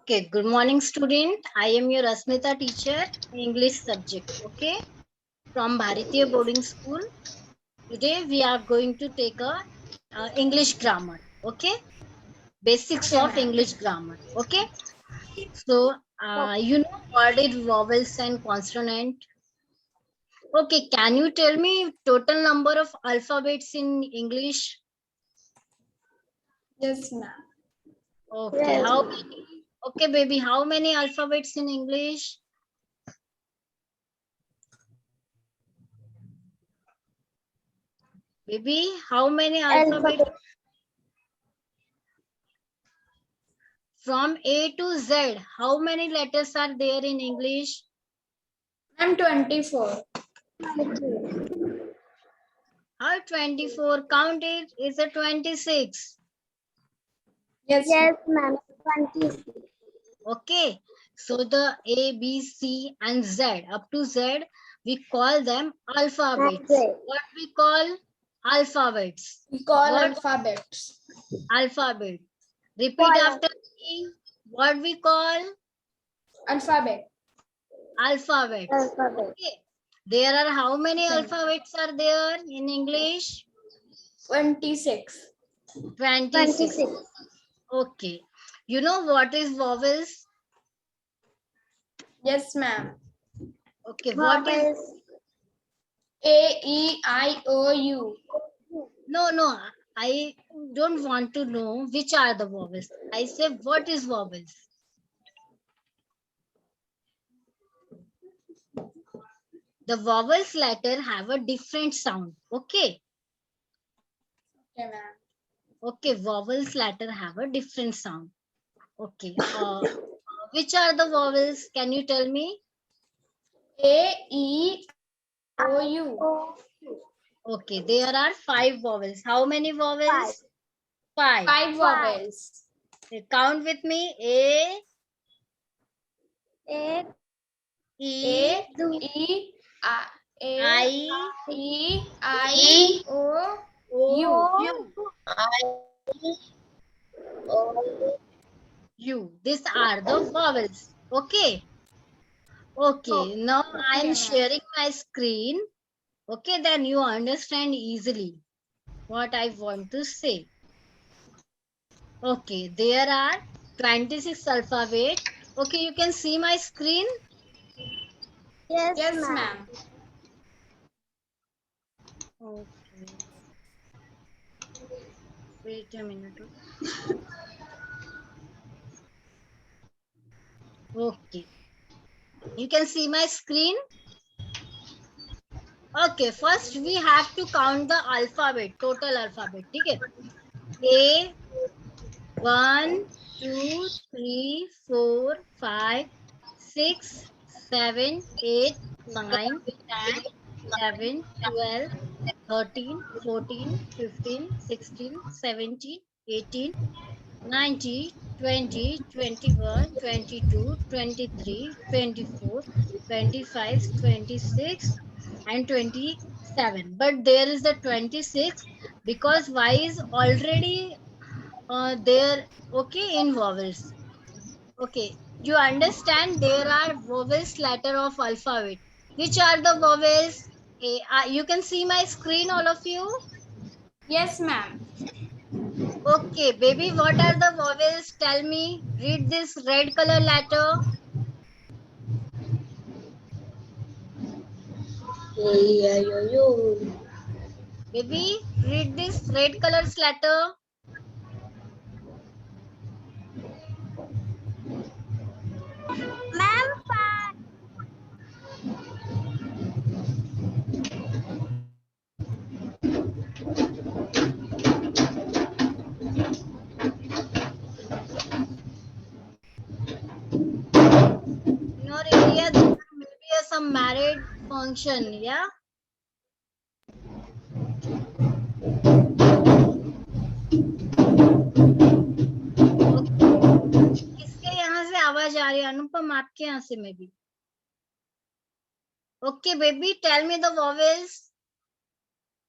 Okay, good morning, student. I am your Asmita teacher, English subject. Okay, from Bharatiya Boarding School. Today we are going to take a English grammar. Okay, basics Okay, of ma'am. English grammar. Okay, so you know what is vowels and consonant. Okay, can you tell me total number of alphabets in English? Yes, ma'am. Okay, how many? Okay, baby, how many alphabets in English? Baby, how many alphabets? From A to Z, how many letters are there in English? I'm 24. How 24? Count it. Is it 26? Yes, Yes, ma'am. 26. Okay. So the A, B, C and Z, up to Z, we call them alphabets. Hundred. What we call alphabets? we call What alphabets. alphabet? Repeat Call after me. What we call Alphabet. alphabets. alphabet. Okay. There are how many alphabets are there in English? 26. 26. 26. Okay. You know what is vowels? Yes, ma'am. Okay. What is... Vowels. A, E, I, O, U. No. I don't want to know which are the vowels. I say what is vowels? The vowels letter have a different sound. Okay. Okay, ma'am. Okay. Vowels letter have a different sound. Okay. Which are the vowels? Can you tell me? A, E, O, U. O, Okay. There are 5 vowels. How many five. vowels? 5. 5 vowels. Count with me. A, A, E, A, do, E, I, A, I, E, I, O, O, U. O, U. U. These are the vowels. Okay. Okay. Now I am Okay, ma'am. sharing my screen. Okay. Then you understand easily what I want to say. Okay. There are 26 alphabet. Okay. You can see my screen. yes, Yes, ma'am. ma'am. Okay. Wait a minute. Okay. You can see my screen. Okay. First we have to count the alphabet. Total alphabet. Okay. A, 1, 2, 3, 4, 5, 6, 7, 8, 9, 10, 11, 12, 13, 14, 15, 16, 17, 18, 19, 20, 21, 22, 23, 24, 25, 26, and 27. But there is the 26 because Y is already there, okay, in vowels. Okay, you understand there are vowels letter of alphabet. Which are the vowels? You can see my screen, all of you. Yes, ma'am. Okay, baby, what are the vowels? Tell me. Read this red color letter. Baby, read this red colors letter. Ma'am, In your area, there may be some married function, yeah. Okay. किसके यहाँ से आवाज आ रही है? अनुपम, आपके यहाँ से में भी. Okay, baby, tell me the vowels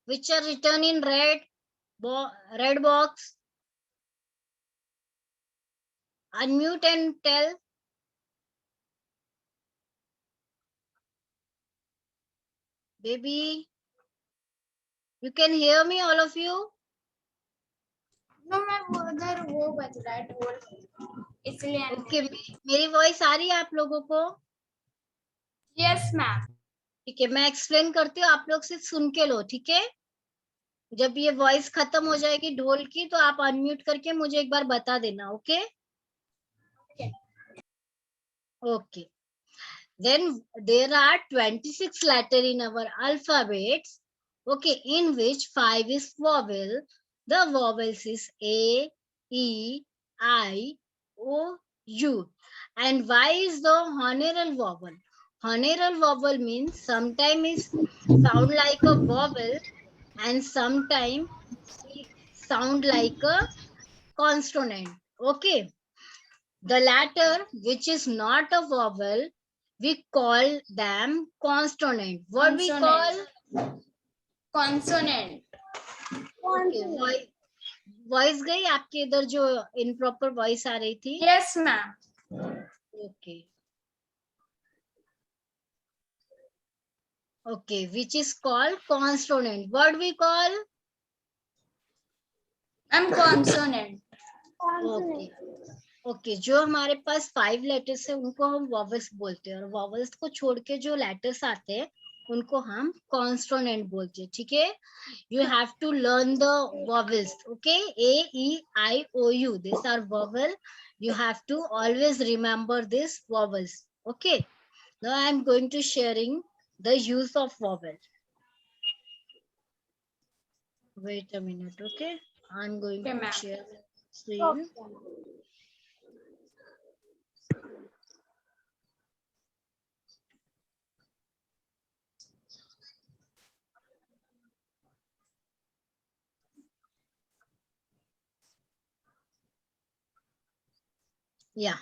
which are written in red box. Unmute and tell. Baby, you can hear me, all of you? No ma'am उधर वो बज रहा है ढोल इसलिए ओके, मेरी वॉइस आ रही है आप लोगों को? यस मैम ठीक है, मैं एक्सप्लेन करती हूँ, आप लोग सिर्फ सुन के लो, ठीक है? जब ये वॉइस खत्म हो जाएगी ढोल की तो आप अनम्यूट करके मुझे एक बार बता देना, okay? Okay, then there are 26 letters in our alphabet, okay, in which 5 is vowel. The vowels is A, E, I, O, U. And Y is the honorary vowel. Honorary vowel means sometimes it sound like a vowel and sometimes it sound like a consonant. Okay. The latter, which is not a vowel, we call them consonant. What we call? consonant Okay, voice गई आपके इधर जो improper voice आ रही थी? Yes ma'am okay okay, which is called consonant. What we call? Ma'am consonant okay okay, जो हमारे पास 5 letters है उनको हम वॉवल्स बोलते हैं और वॉवल्स को छोड़ के जो लेटर्स आते हैं उनको हम कॉन्सोनेंट बोलते हैं, ठीक है? You have to learn the vowels, okay? A, E, I, O, U. These are vowel. You have to always remember these vowels, okay? Now I am going to sharing the use of vowel. Wait a minute, okay? I'm going Okay, to ma'am. share screen. Yeah,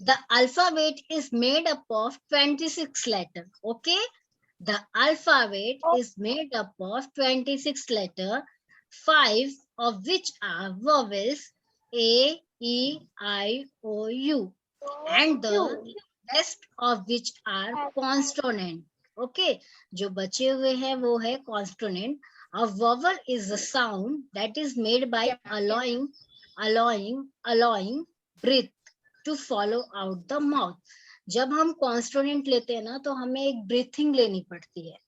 the alphabet is made up of 26 letters, okay? The alphabet is made up of 26 letters, 5 of which are vowels A, E, I, O, U, and the rest of which are consonant. Okay, जो बचे हुए हैं वो है consonant. A vowel is a sound that is made by allowing breath to follow out the mouth. जब हम कॉन्स्टोनेंट लेते हैं ना तो हमें एक ब्रीथिंग लेनी पड़ती है,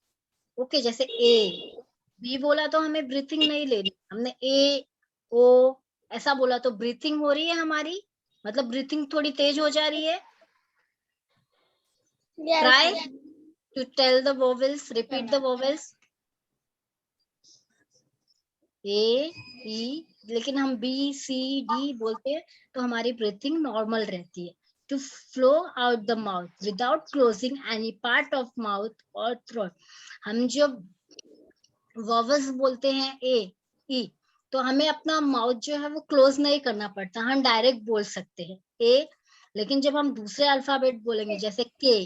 ओके? जैसे ए बी बोला तो हमें ब्रीथिंग नहीं लेनी, हमने ए ओ ऐसा बोला तो ब्रीथिंग हो रही है हमारी, मतलब ब्रीथिंग थोड़ी तेज हो जा रही है. Try to tell the vowels, repeat the vowels. A E, लेकिन हम बी सी डी बोलते हैं तो हमारी ब्रीथिंग नॉर्मल रहती है. To flow out the mouth without closing any part of mouth or throat. हम जब वॉवल्स बोलते हैं ए ई तो हमें अपना माउथ जो है वो क्लोज नहीं करना पड़ता, हम डायरेक्ट बोल सकते हैं ए. लेकिन जब हम दूसरे अल्फाबेट बोलेंगे जैसे के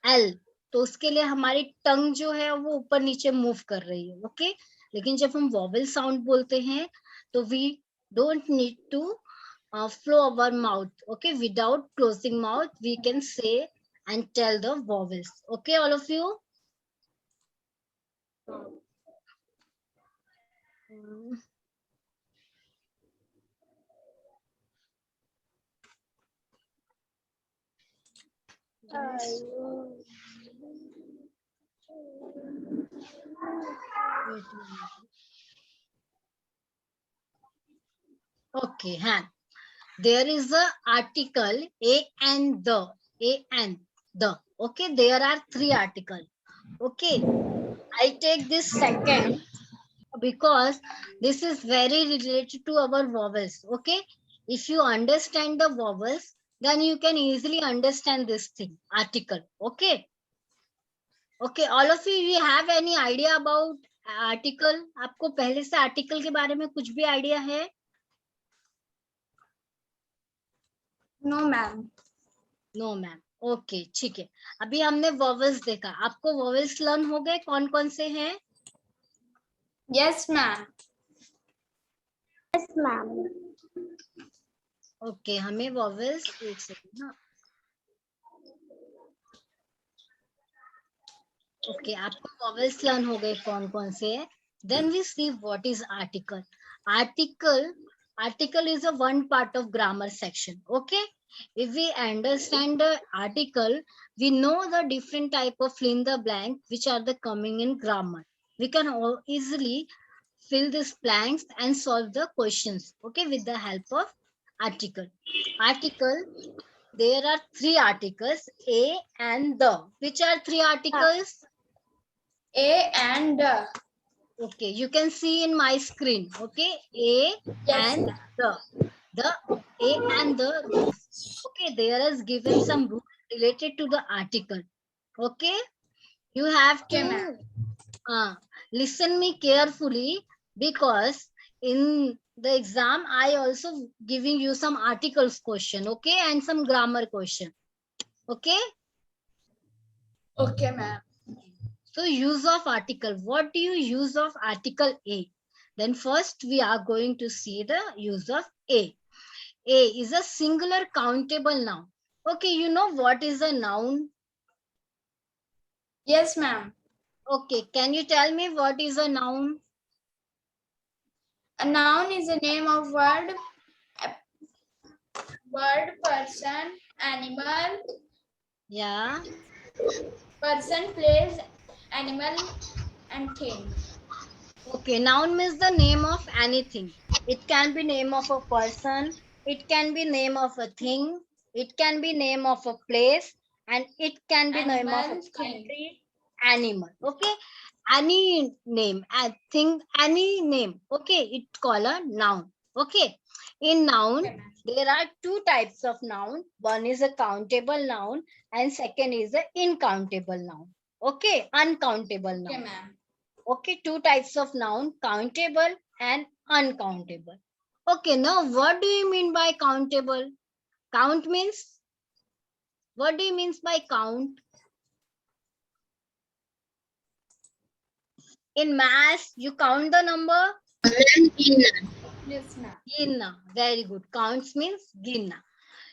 एल तो उसके लिए हमारी टंग जो है वो ऊपर नीचे मूव कर रही है, ओके? लेकिन जब हम वॉवल साउंड बोलते हैं तो we don't need to flow our mouth, okay? Without closing mouth we can say and tell the vowels, okay, all of you? Okay, there is the article a and the, okay? There are 3 articles, okay? I take this second because this is very related to our vowels, okay? If you understand the vowels then you can easily understand this thing, article, okay? Okay, all of you have any idea about article? आपको पहले से article के बारे में कुछ भी idea है? No ma'am no ma'am, okay, ठीक है. अभी हमने वॉवल्स देखा, आपको वॉवल्स लर्न हो गए कौन कौन से हैं? Yes ma'am Yes, ma'am. Okay हमें वॉवेल्स एक सेकंड ना ओके आपको वॉवेल्स लर्न हो गए कौन कौन से है then we see what is article article article is a one part of grammar section okay if we understand the article we know the different type of fill in the blank which are the coming in grammar we can easily fill these blanks and solve the questions okay with the help of article there are three articles a and the which are three articles A and the. okay you can see in my screen okay a Yes, and ma'am. the a and the rules okay there is given some rules related to the article okay you have to Okay, ma'am. listen me carefully because in the exam I also giving you some articles question okay and some grammar question okay Okay, ma'am. so use of article what do you use of article a then first we are going to see the use of a is a singular countable noun okay you know what is a noun Yes, ma'am. okay can you tell me what is a noun A noun is a name of word, person, animal, yeah person, place, animal, and thing. okay noun means the name of anything it can be name of a person it can be name of a thing it can be name of a place and it can be name of a Animal, thing. country animal okay any name I think any name okay it's called a noun okay in noun Okay, ma'am. there are two types of noun one is a countable noun and second is a incountable noun okay uncountable Okay, noun ma'am. okay two types of noun countable and uncountable okay now what do you mean by countable count means what do you mean by count in math you count the number Yes, ma'am. ginna very good counts means ginna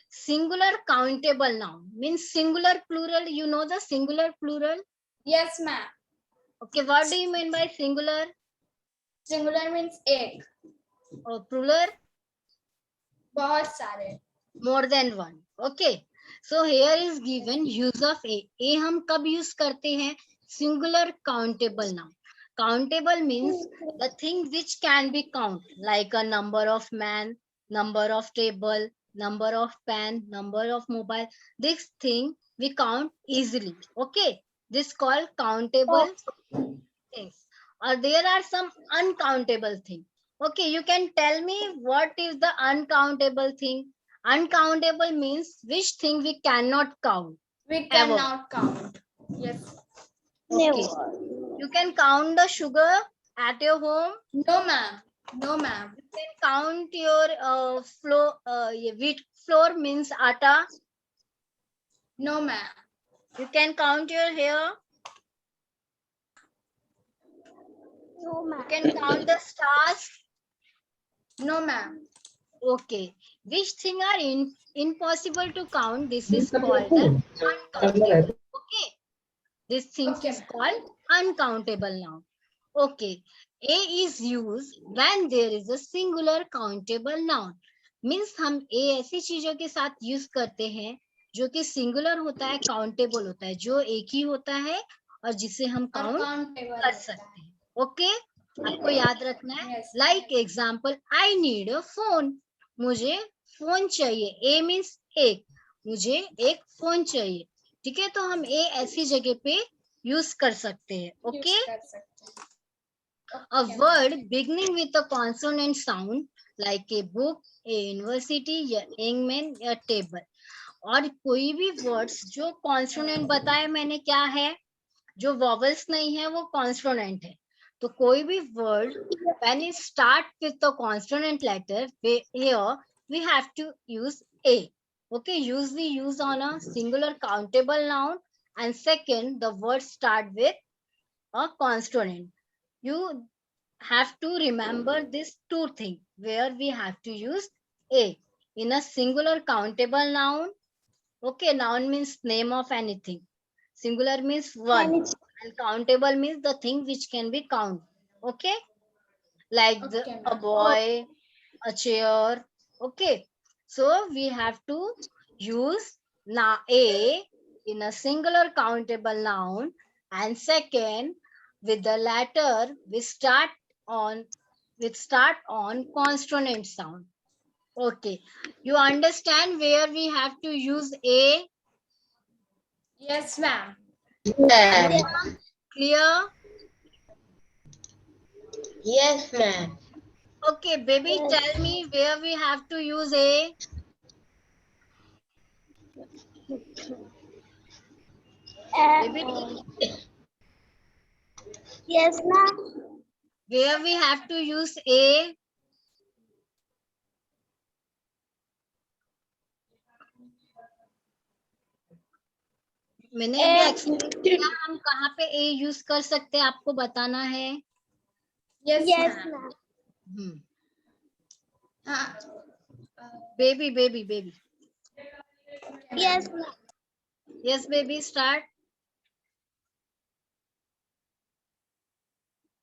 singular countable noun means singular plural you know the singular plural Yes, ma'am. okay what do you mean by singular Singular means एक. or plural बहुत सारे. more than one okay so here is given use of a हम कब use करते हैं singular countable noun countable means the thing which can be count like a number of man number of table number of pen number of mobile this thing we count easily okay this called countable things or there are some uncountable thing okay you can tell me what is the uncountable thing uncountable means which thing we cannot count We ever cannot count. Yes. okay you can count the sugar at your home No, ma'am. No, ma'am. you can count your flour wheat flour means atta No, ma'am. you can count your hair No, you ma'am. can count the stars No, ma'am. okay which thing are impossible to count this is called the uncountable okay this thing Okay, is ma'am. called uncountable noun okay a is used when there is a singular countable noun means हम a ऐसी चीजों के साथ use करते हैं जो कि singular होता है काउंटेबल होता है जो एक ही होता है और जिसे हम और काउंट countable कर होता सकते हैं ओके आपको याद रखना है Yes. Like example I need a phone मुझे फोन चाहिए ए मीन्स एक मुझे एक फोन चाहिए ठीक है तो हम ए ऐसी जगह पे यूज कर सकते हैं ओके use कर सकते हैं. a Okay, word beginning with a consonant sound like a book a university या young man या table और कोई भी वर्ड्स जो कॉन्सोनेंट बताए मैंने क्या है जो वॉवल्स नहीं है वो कॉन्सोनेंट है तो कोई भी word when it start with the consonant letter here we have to use a okay usually use on a singular countable noun and second the word start with a consonant you have to remember this two things where we have to use a in a singular countable noun. Okay, noun means name of anything. Singular means one. And countable means the thing which can be counted. Okay, like Okay, a ma'am. boy, a chair. Okay, so we have to use a in a singular countable noun, and second with the latter we start on consonant sound. Okay, you understand where we have to use a? Yes, ma'am. Ma'am. Clear? Yes, ma'am. Okay, baby, Yes. tell me where we have to use a. Baby, Yes, ma'am. where we have to use a. मैंने अभी explain किया हम कहाँ पे ए use कर सकते हैं, आपको बताना है. Yes, Yes, ma'am. ma'am. Baby. Yes, ma'am. Yes baby, start.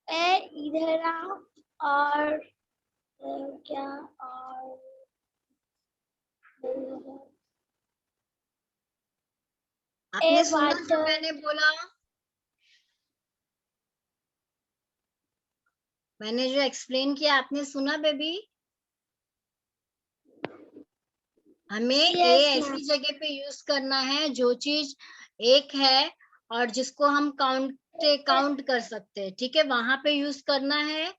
ए इधर आओ और क्या और आपने ए सुना जो वाटर मैंने बोला? मैंने जो एक्सप्लेन किया आपने सुना बेबी? हमें ए Yes, ऐसी ma'am. जगह पे यूज करना है जो चीज एक है और जिसको हम काउंट कर सकते हैं. ठीक है, वहां पे यूज करना है.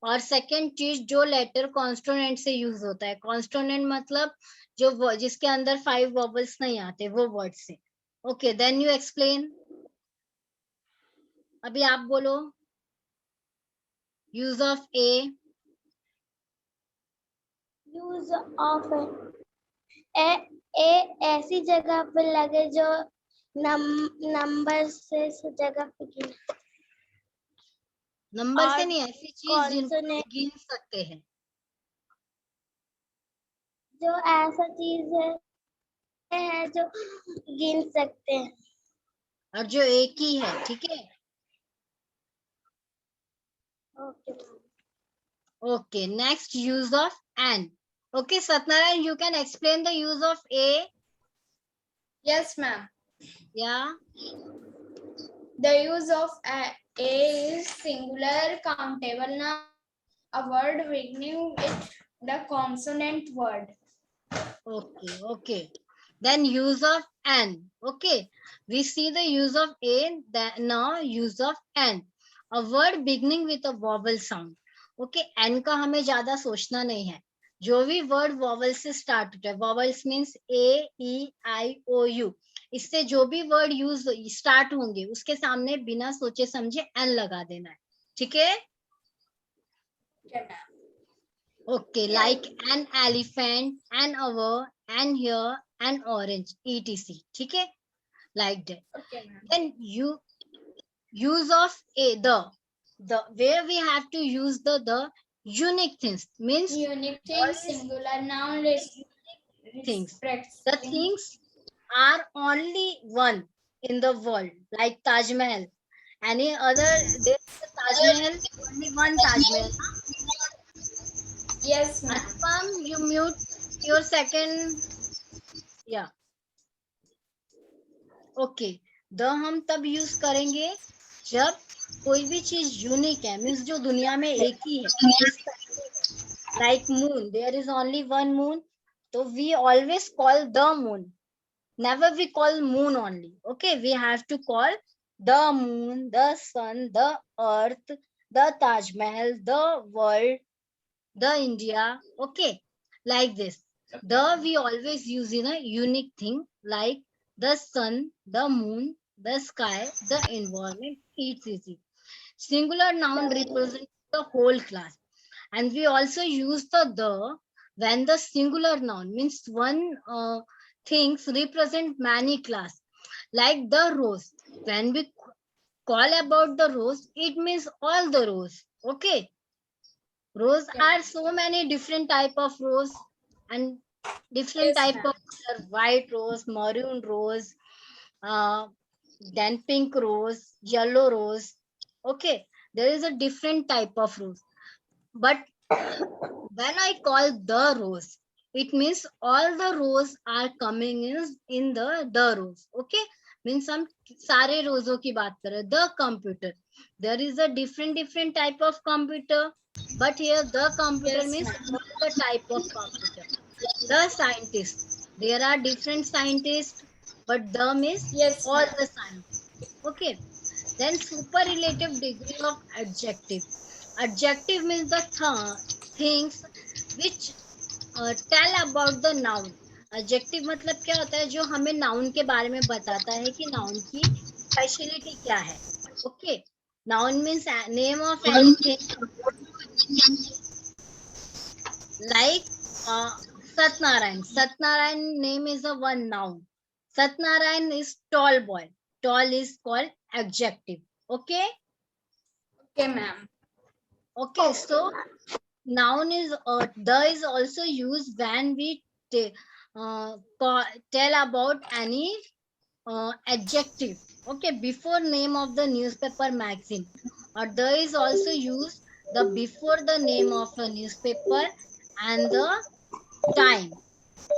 और सेकंड चीज जो लेटर कॉन्स्टोनेंट से यूज होता है. कॉन्स्टोनेंट मतलब जो जिसके अंदर 5 वॉवल्स नहीं आते, वो वर्ड से. Okay, then you explain. अभी आप बोलो use of a. Use of a a ऐसी जगह पे लगे जो नंबर से जगह पे गिने. नंबर से और नहीं, ऐसी चीज जिनको consonant गिन सकते हैं. जो ऐसा चीज है जो गिन सकते हैं. और जो एक ही है. ठीक है, okay. okay, next use of an. Okay, Satnarayan, you can explain the use of a. Yes, ma'am. Yeah. The use of a is singular countable noun, a word beginning with the consonant word. Okay. Then use of an. Okay, we see the use of a. Now use of an, a word beginning with a vowel sound. Okay, n का हमें ज्यादा सोचना नहीं है. जो भी word vowel से start होता है, vowels means A E I O U, इससे जो भी वर्ड यूज स्टार्ट होंगे उसके सामने बिना सोचे समझे एन लगा देना है. ठीक है. Okay, ma'am. Okay, like an elephant, an hour, an hair, an orange, etc. ठीक है, like that. Okay, ma'am. Then you use of a the where we have to use the unique things means Unique thing, always singular noun, things. expressing. The things are only one in the world, like Taj Mahal. Any other there is a Taj Mahal, only one Taj Mahal. Yes, ma'am. Anupam, you mute your second. Yeah. Okay, the हम तब use करेंगे जब कोई भी चीज unique है, means जो दुनिया में एक ही है. Like moon, there is only one moon, तो we always call the moon, never we call moon only. Okay, we have to call the moon, the sun, the earth, the Taj Mahal, the world, the India. Okay, like this. The we always use in a unique thing like the sun, the moon, the sky, the environment, etc. Singular noun represents the whole class. And we also use the when the singular noun means one things represent many class. Like the rose. When we call about the rose, it means all the rose. Okay. Rose are so many different type of rose, and Different Yes, type ma'am. of color, white rose, maroon rose, uh, then pink rose, yellow rose. Okay, there is a different type of rose. But when I call the rose, it means all the rows are coming in the rows. Okay, means हम सारे रोजों की बात कर रहे हैं. The computer. There is a different type of computer, but here the computer Yes, means ma'am. all the type of computer. The scientist. There are different scientists, but the means Yes, all ma'am. the scientists. Okay. Then superlative degree of adjective. Adjective means the things which tell about the noun. Adjective मतलब क्या होता है, जो हमें noun के बारे में बताता है कि नाउन की स्पेशलिटी क्या है. Okay, noun means name of anything, like Satnarayan. Satnarayan name is a one noun. Satnarayan is tall boy. Tall is called adjective. Okay. Okay, ma'am. Okay, so noun is the is also used when we tell about any adjective. Okay, before name of the newspaper magazine. Or the is also used the before the name of a newspaper and the time.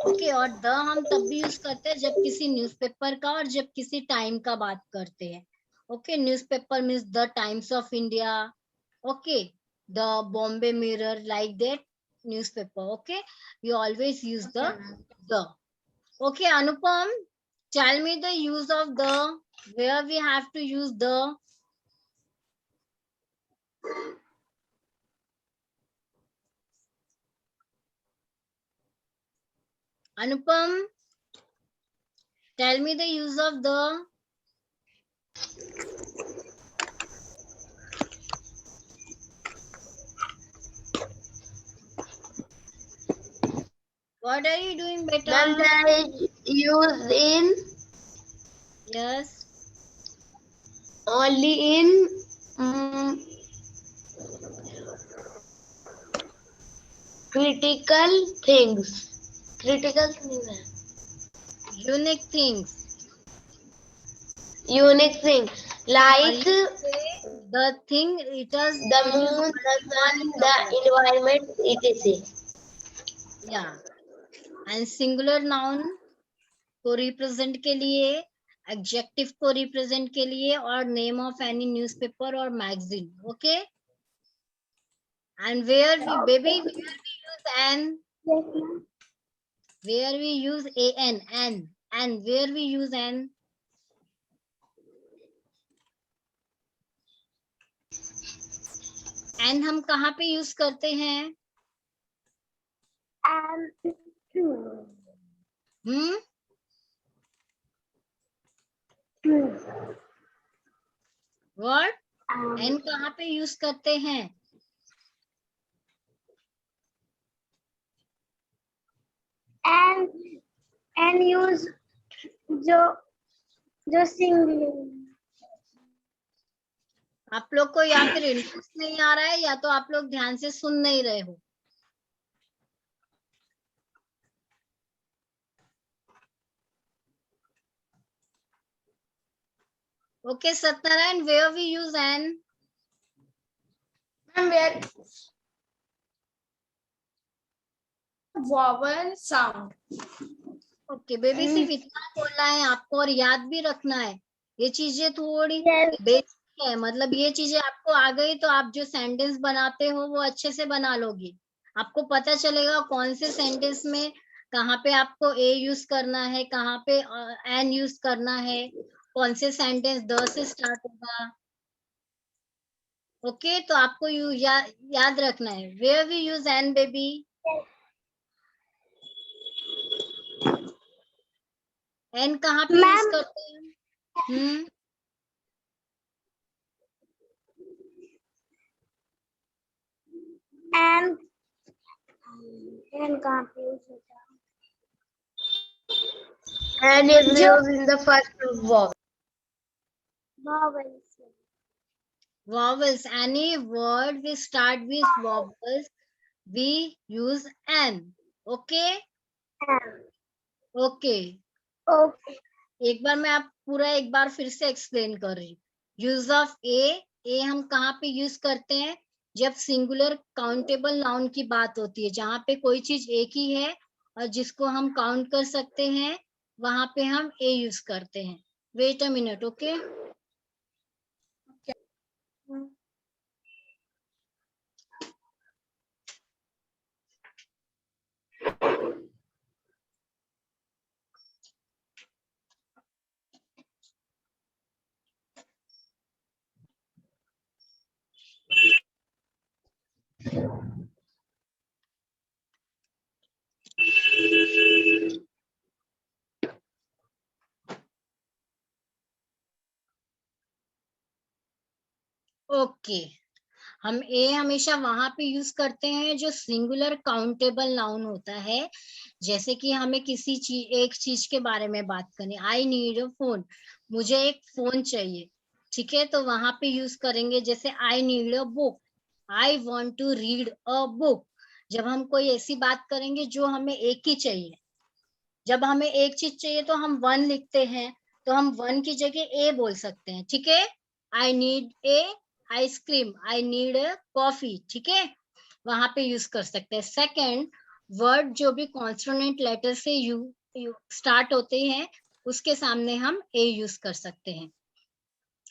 Okay, और the हम तब भी use करते हैं जब किसी newspaper का और जब किसी टाइम का बात करते हैं. Okay, newspaper means the Times of India. Okay, the Bombay Mirror, like that newspaper. Okay, you always use Okay, ma'am. The. Okay Anupam, tell me the use of the, where we have to use the. Anupam, tell me the use of the. What are you doing, beta? Ma'am, that is used in Yes. only in critical things. Critical things. Unique things. Unique things Or like you say the thing it is the it is moon, the only one sun, in the the world. environment, etc. Yeah. And singular noun को represent के लिए, adjective को represent के लिए, और name of any newspaper or magazine. Okay. And where we baby, where we use an, Yes, ma'am. where we use an, and where we use an. And हम कहाँ पे यूज करते हैं? हम्म. What? एन कहाँ पे यूज करते हैं? and use जो singular. आप लोग को या फिर इंटरेस्ट नहीं आ रहा है, या तो आप लोग ध्यान से सुन नहीं रहे हो. Okay, Satnarayan, where we use an? Ma'am, where vowel sound. Okay baby, सिर्फ इतना बोलना है आपको और याद भी रखना है. ये चीजें थोड़ी Yes. बेसिक है, मतलब ये चीजें आपको आ गई तो आप जो सेंटेंस बनाते हो वो अच्छे से बना लोगे. आपको पता चलेगा कौन से सेंटेंस में कहाँ पे आपको ए यूज करना है, कहाँ पे एन यूज करना है, कौन से सेंटेंस द से स्टार्ट होगा. ओके, तो आपको याद रखना है. Where we use an baby? An कहाँ पे यूज Ma'am. करते हैं? and कहाँ पे use होता है? And is used in the first vowel. Vowels. Vowels. Any word we start with vowels, we use an. Okay. Okay, okay एक बार मैं आप पूरा एक बार फिर से एक्सप्लेन कर रही हूँ. यूज ऑफ ए हम कहाँ पे यूज करते हैं? जब सिंगुलर काउंटेबल नाउन की बात होती है, जहाँ पे कोई चीज एक ही है और जिसको हम काउंट कर सकते हैं, वहां पे हम ए यूज करते हैं. Wait a minute. Okay, okay. हम ए हमेशा वहां पे यूज करते हैं जो सिंगुलर काउंटेबल नाउन होता है. जैसे कि हमें किसी चीज एक चीज के बारे में बात करनी, आई नीड अ फोन, मुझे एक फोन चाहिए. ठीक है, तो वहां पे यूज करेंगे. जैसे I need a book, I want to read a book. जब हम कोई ऐसी बात करेंगे जो हमें एक ही चाहिए, जब हमें एक चीज चाहिए तो हम वन लिखते हैं, तो हम वन की जगह ए बोल सकते हैं. ठीक है, I need a ice cream, I need a coffee. ठीक है, वहां पे यूज कर सकते हैं. सेकंड, वर्ड जो भी कॉन्सोनेंट लेटर से यू स्टार्ट होते हैं, उसके सामने हम ए यूज कर सकते हैं.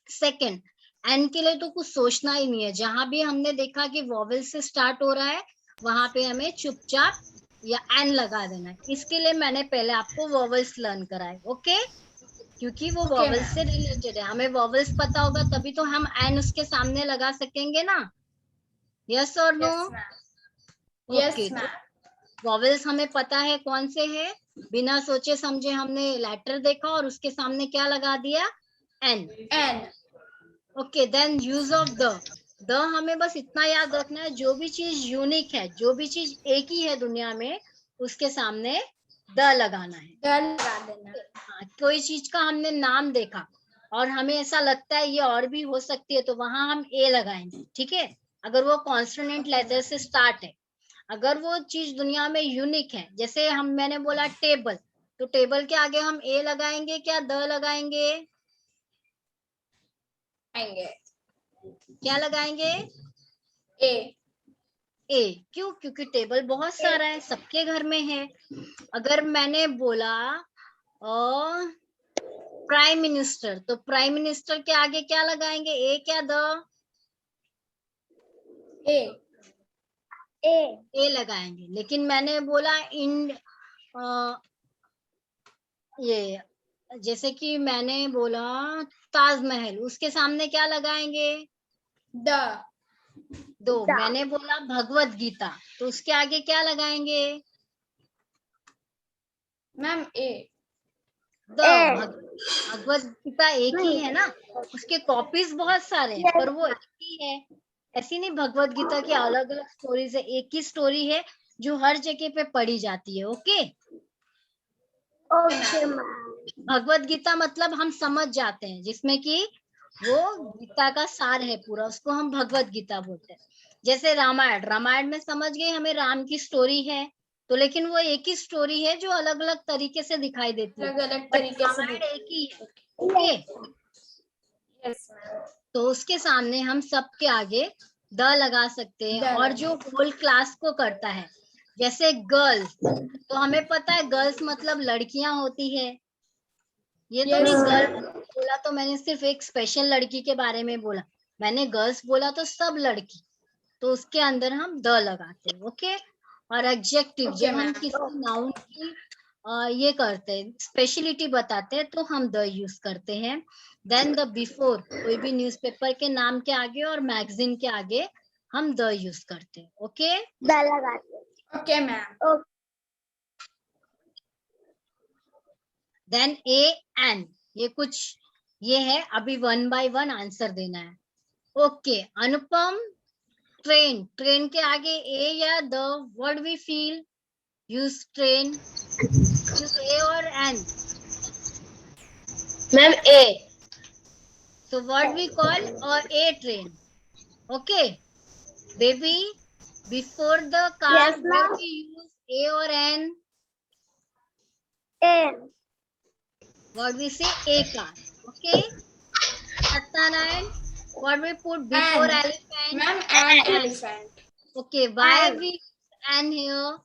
सेकंड, एन के लिए तो कुछ सोचना ही नहीं है. जहां भी हमने देखा कि वॉवेल से स्टार्ट हो रहा है, वहां पे हमें चुपचाप या एन लगा देना है. इसके लिए मैंने पहले आपको वॉवेल्स लर्न कराए. ओके, क्योंकि वो ओके वॉवेल्स से मैम. रिलेटेड है. हमें वॉवेल्स पता होगा तभी तो हम एन उसके सामने लगा सकेंगे ना. यस और no? Yes ma'am. Okay, yes तो मैम. वॉवेल्स हमें पता है कौन से है. बिना सोचे समझे हमने लेटर देखा और उसके सामने क्या लगा दिया? An. An. Okay, then use of the हमें बस इतना याद रखना है, जो भी चीज यूनिक है, जो भी चीज एक ही है दुनिया में, उसके सामने द लगाना है. द लगा देना. हाँ, कोई चीज का हमने नाम देखा और हमें ऐसा लगता है ये और भी हो सकती है, तो वहां हम ए लगाएंगे. ठीक है, अगर वो कॉन्सोनेंट लेटर से स्टार्ट है. अगर वो चीज दुनिया में यूनिक है, जैसे मैंने बोला टेबल, तो टेबल के आगे हम ए लगाएंगे क्या द लगाएंगे? आएंगे. क्या लगाएंगे? ए. ए. क्यों? क्योंकि टेबल बहुत सारा है, सबके घर में है. अगर मैंने बोला प्राइम मिनिस्टर, तो प्राइम मिनिस्टर के आगे क्या लगाएंगे? ए क्या द? ए. ए ए लगाएंगे. लेकिन मैंने बोला ये जैसे कि मैंने बोला ताजमहल, उसके सामने क्या लगाएंगे? द. दो. मैंने बोला भगवत गीता, तो उसके आगे क्या लगाएंगे? Ma'am A. The. Bhagavad Gita एक ही है ना, उसके कॉपीज बहुत सारे हैं पर वो एक ही है. ऐसी नहीं, भगवत गीता की अलग अलग स्टोरीज है, एक ही स्टोरी है जो हर जगह पे पढ़ी जाती है. ओके, ओके भगवत गीता मतलब हम समझ जाते हैं, जिसमें कि वो गीता का सार है पूरा, उसको हम भगवत गीता बोलते हैं. जैसे रामायण, रामायण में समझ गए हमें राम की स्टोरी है, तो लेकिन वो एक ही स्टोरी है जो अलग अलग तरीके से दिखाई देती है, अलग अलग बट तरीके से. रामायण एक ही है. Okay, yes ma'am. तो उसके सामने हम सबके आगे द लगा सकते हैं. द और जो होल क्लास को करता है, जैसे गर्ल्स, तो हमें पता है गर्ल्स मतलब लड़कियां होती है. ये तो नहीं यस गर्ल मैम. बोला तो मैंने सिर्फ एक स्पेशल लड़की के बारे में बोला. मैंने गर्ल्स बोला तो सब लड़की, तो उसके अंदर हम द लगाते हैं. ओके, और एडजेक्टिव ओके जब हम मैम. किसी नाउन की ये करते हैं, स्पेशलिटी बताते हैं, तो हम द यूज करते हैं. देन द बिफोर, कोई भी न्यूज़पेपर के नाम के आगे और मैगजीन के आगे हम द यूज करते हैं. ओके, द लगाते. Okay ma'am. Then A N, ये कुछ ये है, अभी वन बाय वन आंसर देना है. ओके, अनुपम, ट्रेन, ट्रेन के आगे ए या the, what we feel? Use train, use a और an. Ma'am a. So what we call a train. Okay, baby, before the car, Yes, where ma'am. we use a or n? A. What we say? A car. Okay. Satyanarayan, what we put before An. elephant? Ma'am, an elephant. Okay. Why An. we use an here?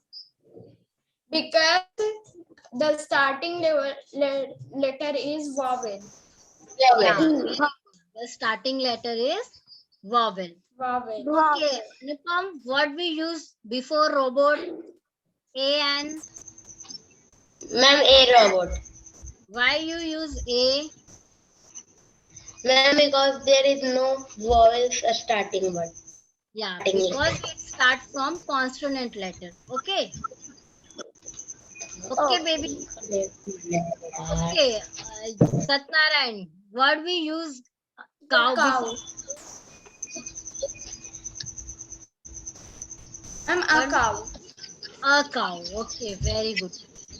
Because the starting letter is vowel. Yeah. E. Very good. The starting letter is vowel. Vowel. Okay. Anupam, what we use before robot? A and Ma'am, a robot. why you use A? Ma'am, because there is no vowels starting word. Yeah, Starting because it starts from consonant letter. Okay. Oh. Okay, baby. Okay. Satnarayan, what we use cow Cow. before? Ma'am, What a cow. A cow. Okay, very good.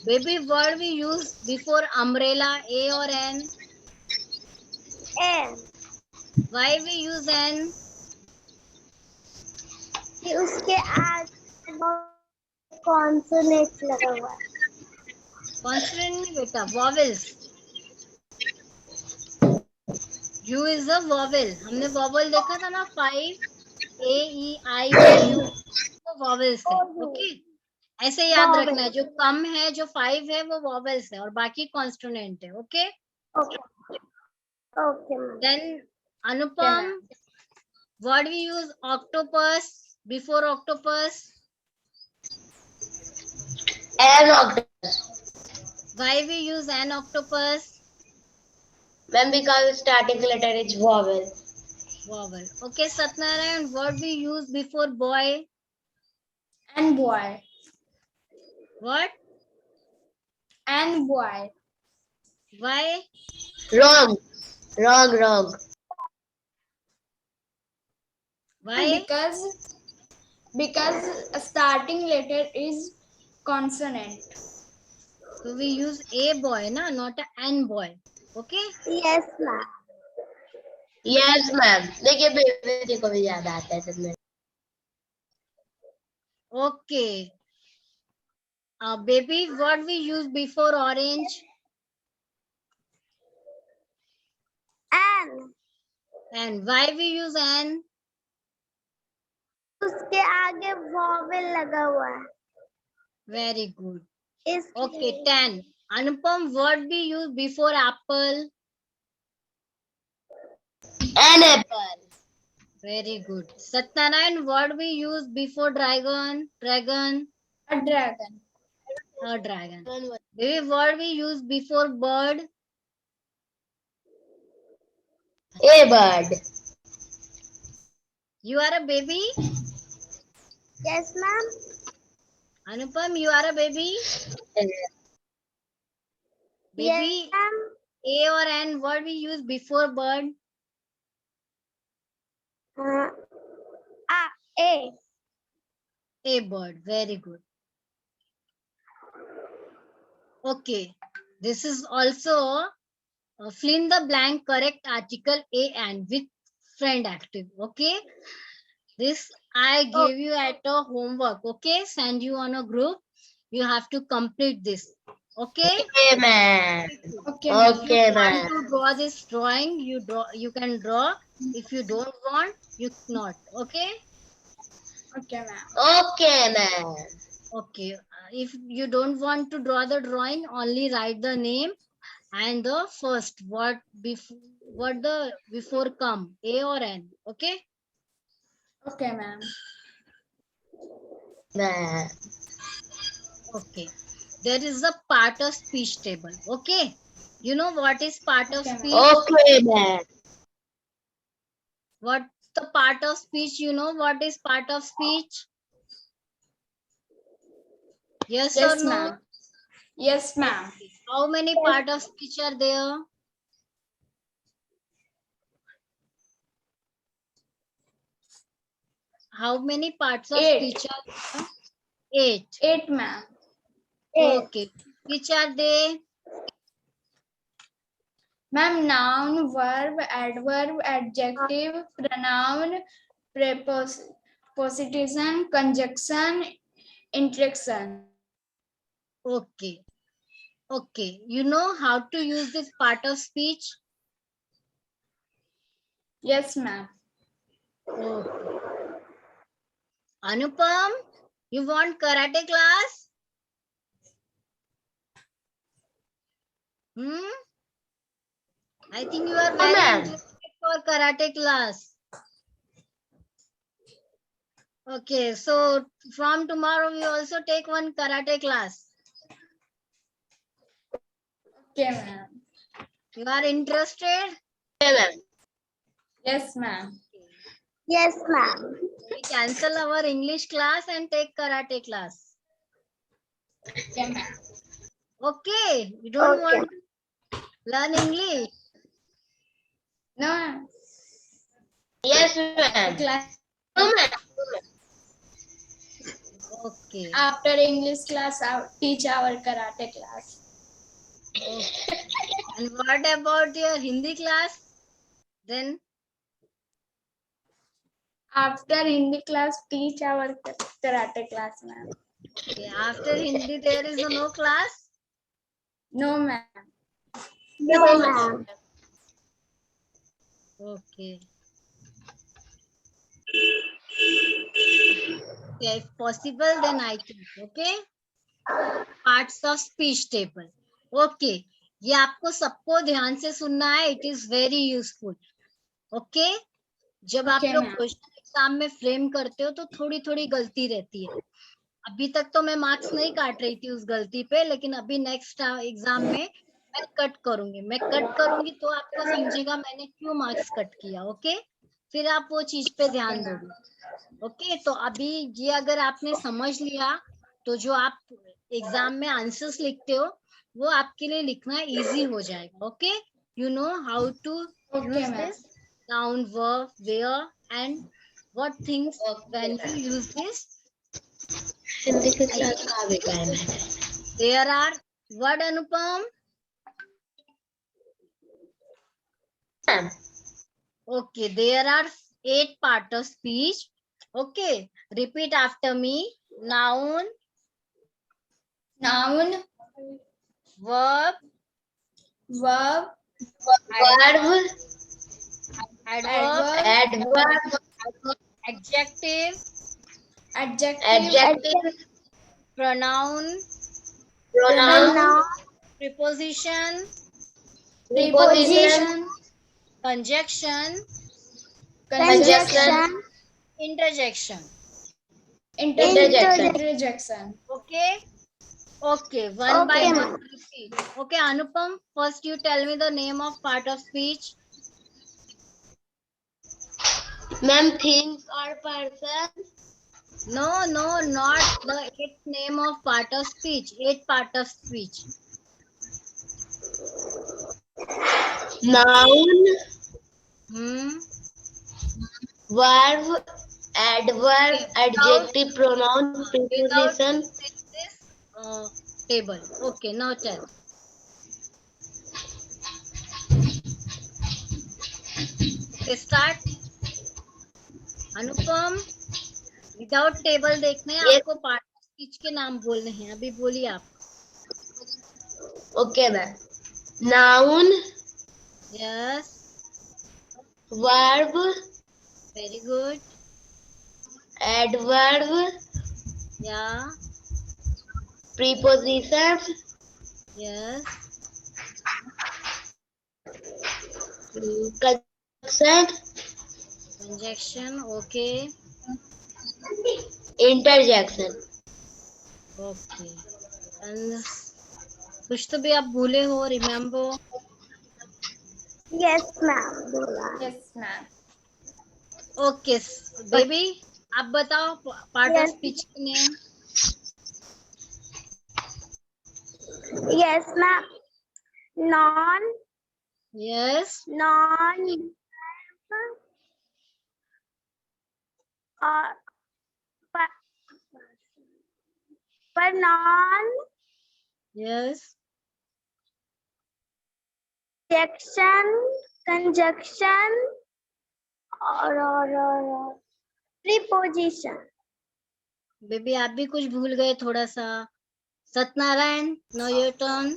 Baby, what we use before umbrella? A or N? A. Why we use N? कि उसके आगे consonant लगा हुआ है. Consonant नहीं बेटा, vowels. U is a vowel. हमने vowel देखा था ना 5 A E I O U. वो vowels है. Okay. ऐसे याद Vowel. रखना है, जो कम है, जो 5 है, वो vowels है और बाकी consonant है. Okay. Okay. Okay, ma'am. Then Anupam, what we use octopus before octopus? An octopus. Why we use an octopus? Ma'am, because starting letter is vowel. Vowel. Okay, Satnarayan, what we use before boy? And boy. What? And boy. Why? Wrong. Wrong. Why? Because a starting letter is consonant. So we use a boy, na, not an boy. Okay. Yes, ma'am. Yes, ma'am. देखिए baby को भी याद आता है सब में. Okay. Baby, what we use before orange? An. And why we use an? उसके आगे vowel लगा हुआ है. Very good. इसलिए. Okay, 10. Anupam, what we use before apple? An apple. Very good. Satnarayan, what we use before dragon? Dragon. A dragon. A dragon. Baby, what we use before bird? A bird. You are a baby? Yes, ma'am. Anupam, you are a baby? Baby, Yes, ma'am. A or N, what we use before bird? A. A bird. Very good. Okay. This is also fill in the blank correct article A and with friend active. Okay. This I gave you at a homework. Okay. Send you on a group. You have to complete this. Okay. Okay, ma'am. Okay. If you Okay, want ma'am. to draw this drawing, you can draw. If you don't want, you cannot. Okay. Okay, ma'am. Okay, ma'am. Okay. If you don't want to draw the drawing, only write the name and the first what the before come, A or N. Okay. Okay, ma'am. Ma'am. Okay. There is a part of speech table. Okay. You know what is part of Okay, speech? Okay, ma'am. What the part of speech? You know what is part of speech? Yes, Yes, or no? ma'am. Yes, ma'am. How many part of speech are there? How many parts of 8. speech are there? 8. 8, ma'am. Okay. Which are they? Ma'am, noun, verb, adverb, adjective, pronoun, preposition, conjunction, interjection. Okay. Okay, you know how to use this part of speech? Yes, ma'am. Okay. Anupam, you want karate class? I think you are No, very ma'am. interested for karate class. Okay, so from tomorrow we also take one karate class. Okay, ma'am. You are interested? Okay, ma'am. Yes, ma'am. Yes, ma'am. We cancel our English class and take karate class. Okay, ma'am. Okay, you don't Okay. want to learn English? No, ma'am. Yes, ma'am. Class No, ma'am. Okay. after English class, I'll teach our karate class. Okay. And what about your Hindi class? Then After Hindi class, teach our karate class, ma'am. okay, after Hindi there is no class? No, ma'am. No, ma'am. Okay. Okay, if possible, then I think. Okay. Parts of speech table. Okay. ये आपको सबको ध्यान से सुनना है. It is very useful. Okay. जब आप Okay, लोग ma'am. क्वेश्चन एग्जाम में फ्रेम करते हो तो थोड़ी थोड़ी गलती रहती है. अभी तक तो मैं मार्क्स नहीं काट रही थी उस गलती पे, लेकिन अभी नेक्स्ट एग्जाम में मैं कट करूंगी. मैं कट करूंगी तो आपको समझेगा मैंने क्यों मार्क्स कट किया. ओके, फिर आप वो चीज पे ध्यान दोगे. ओके, तो अभी ये अगर आपने समझ लिया तो जो आप एग्जाम में आंसर्स लिखते हो वो आपके लिए लिखना इजी हो जाएगा. Okay, you know how to Okay, use ma'am. this noun, verb, where and what things when you use this. Hindi की क्लास कहाँ भी गए मैंने? There are what, Anupam? Ma'am. Okay, there are 8 part of speech. Okay, repeat after me. Noun, Noun, verb, verb, Verb, adverb, adverb, adjective, adjective, adjective, pronoun, pronoun, preposition, preposition, conjunction, conjunction, interjection. interjection. Okay. Okay, one by Okay, one. Repeat. Okay, Anupam, first you tell me the name of part of speech. ma'am, things or person, No, not the 8th name of part of speech. 8 part of speech. noun, verb, adverb, adjective, pronoun, Without preposition, this table. Okay, now tell. Okay, start. Anupam, without table देखने हैं. Yes. आपको part of speech के नाम बोलने हैं. अभी बोलिए आप. okay ma'am. Noun, yes, verb, very good. adverb, या, prepositions, yes, conjunction, conjunction. Okay, interjection. Okay. कुछ तो भी आप भूले हो. रिमेम्बर. Yes, ma'am. बोला. Yes, ma'am. ओके बेबी, आप बताओ पार्ट ऑफ Yes. स्पीच के name. Yes, ma'am. Non, yes, pronoun, yes, conjunction, और preposition. बेबी आप भी कुछ भूल गए थोड़ा सा. Satyanarayan, know your turn.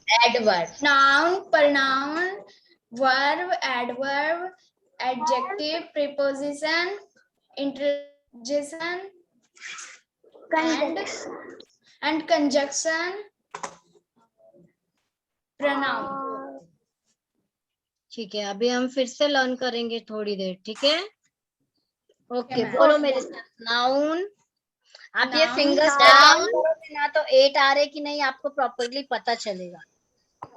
Adverb. Noun, pronoun, verb, adverb, adjective, preposition, interjection, and conjunction, pronoun. ठीक है, अभी हम फिर से लर्न करेंगे थोड़ी देर, ठीक है? Okay, ma'am. बोलो मेरे साथ। नाउन, आप ये Noun, फिंगर्स पे काउंट करोगे ना तो 8 आ रहे कि नहीं आपको प्रॉपरली पता चलेगा।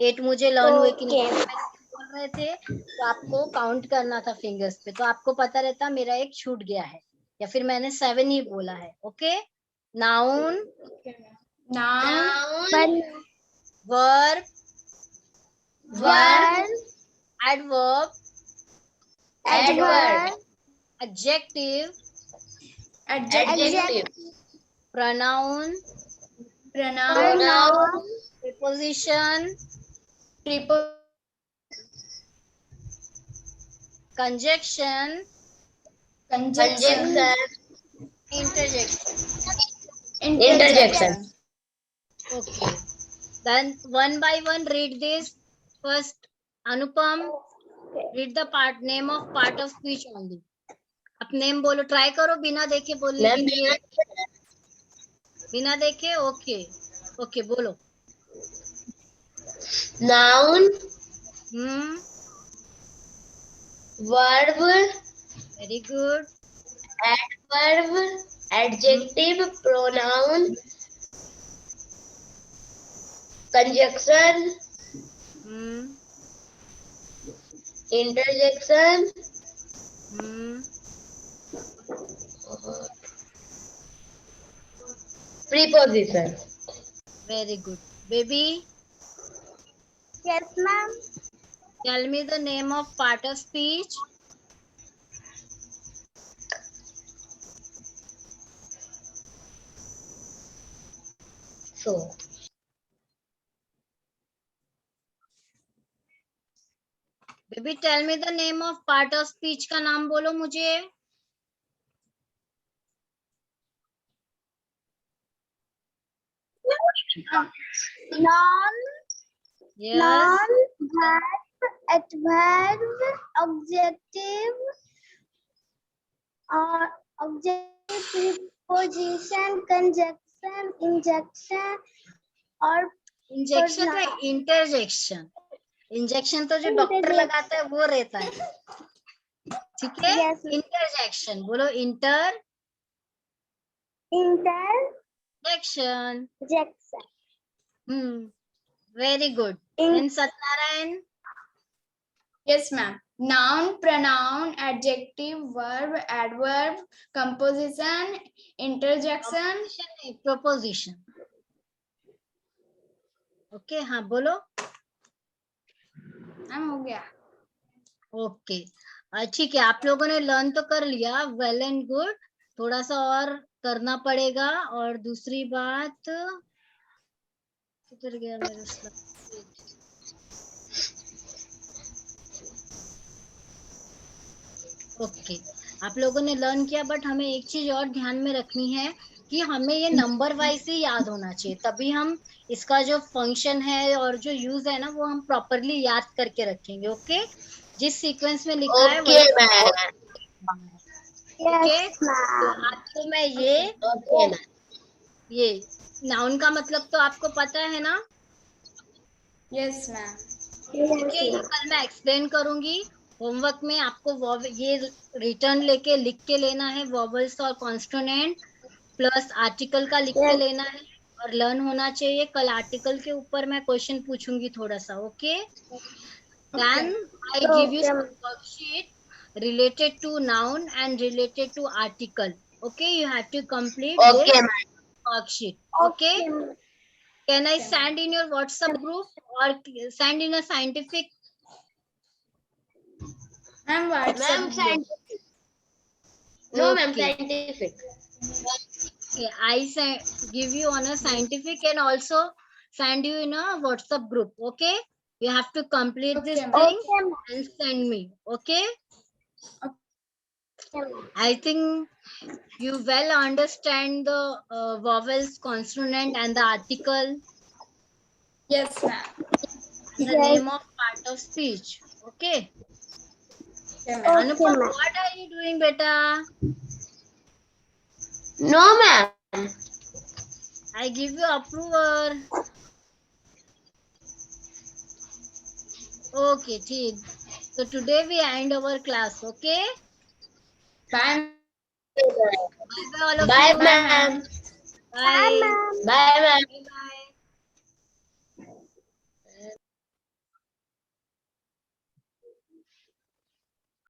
8 मुझे लर्न हुए कि नहीं, बोल रहे थे तो आपको काउंट करना था फिंगर्स पे, तो आपको पता रहता मेरा एक छूट गया है, या फिर मैंने 7 ही बोला है। Okay, noun, noun, verb, verb, adverb, Adverb. Adjective, Adjective. pronoun, pronoun, preposition, conjunction, conjunction, interjection. Interjection. Okay, then one by one read this. First, Anupam, read the name of part of speech only. आप name बोलो, try करो बिना देखे बोलने के लिए। बिना देखे, ओके ओके बोलो। Noun, verb, very good. adverb, adjective, pronoun, conjunction, interjection, preposition. Very good. Baby, Yes, ma'am. tell me the name of part of speech. So, baby, tell me the name of part of speech का नाम बोलो मुझे। Noun, yes, verb, adverb, adjective, preposition, conjunction, injection और injection है interjection. Injection तो जो doctor लगाता है वो रहता है, ठीक है। Yes. इंटरजेक्शन बोलो, interjection. Very good. And Satyanarayan, yes ma'am. Noun, pronoun, adjective, verb, adverb, composition, interjection, proposition. Okay, हाँ बोलो। मैम हो गया। ओके, ठीक है, आप लोगों ने लर्न तो कर लिया, वेल एंड गुड। थोड़ा सा और करना पड़ेगा। और दूसरी बात, किधर गया मेरा स्लाइड? ओके, आप लोगों ने लर्न किया, बट हमें एक चीज और ध्यान में रखनी है कि हमें ये नंबर वाइज ही याद होना चाहिए, तभी हम इसका जो फंक्शन है और जो यूज है ना वो हम प्रॉपरली याद करके रखेंगे। ओके, जिस सीक्वेंस में लिखा है okay, ma'am. ओके, तो आपको मैं Okay, ma'am. ये नाउन का मतलब तो आपको पता है ना? yes ma'am. ओके, ये कल मैं एक्सप्लेन करूंगी। होमवर्क में आपको ये रिटर्न लेके लिख के लेना है, वॉवल्स और कॉन्स्टोनेंट प्लस आर्टिकल का लिख के लेना है और लर्न होना चाहिए। कल आर्टिकल के ऊपर मैं क्वेश्चन पूछूंगी थोड़ा सा। Okay, then I give you worksheet related to noun and related to article. Okay, you have to complete Okay, this ma'am. worksheet. Okay, can I send in your WhatsApp group or send in a scientific? Ma'am, WhatsApp. Ma'am, scientific. No, ma'am, Okay. scientific. Okay, I give you on a scientific and also send you in a WhatsApp group. Okay, you have to complete this thing and send me. Okay, I think you well understand the vowels, consonant and the article. Yes, ma'am. The Yes. name of part of speech. Okay. Okay, ma'am. Okay, Anupam, ma'am. what are you doing, beta? No, ma'am. I give you approval. Okay, ठीक. So today we end our class. Okay. Bye. Bye bye all of Bye, you. ma'am. Bye, Bye. ma'am. Bye, ma'am. Bye.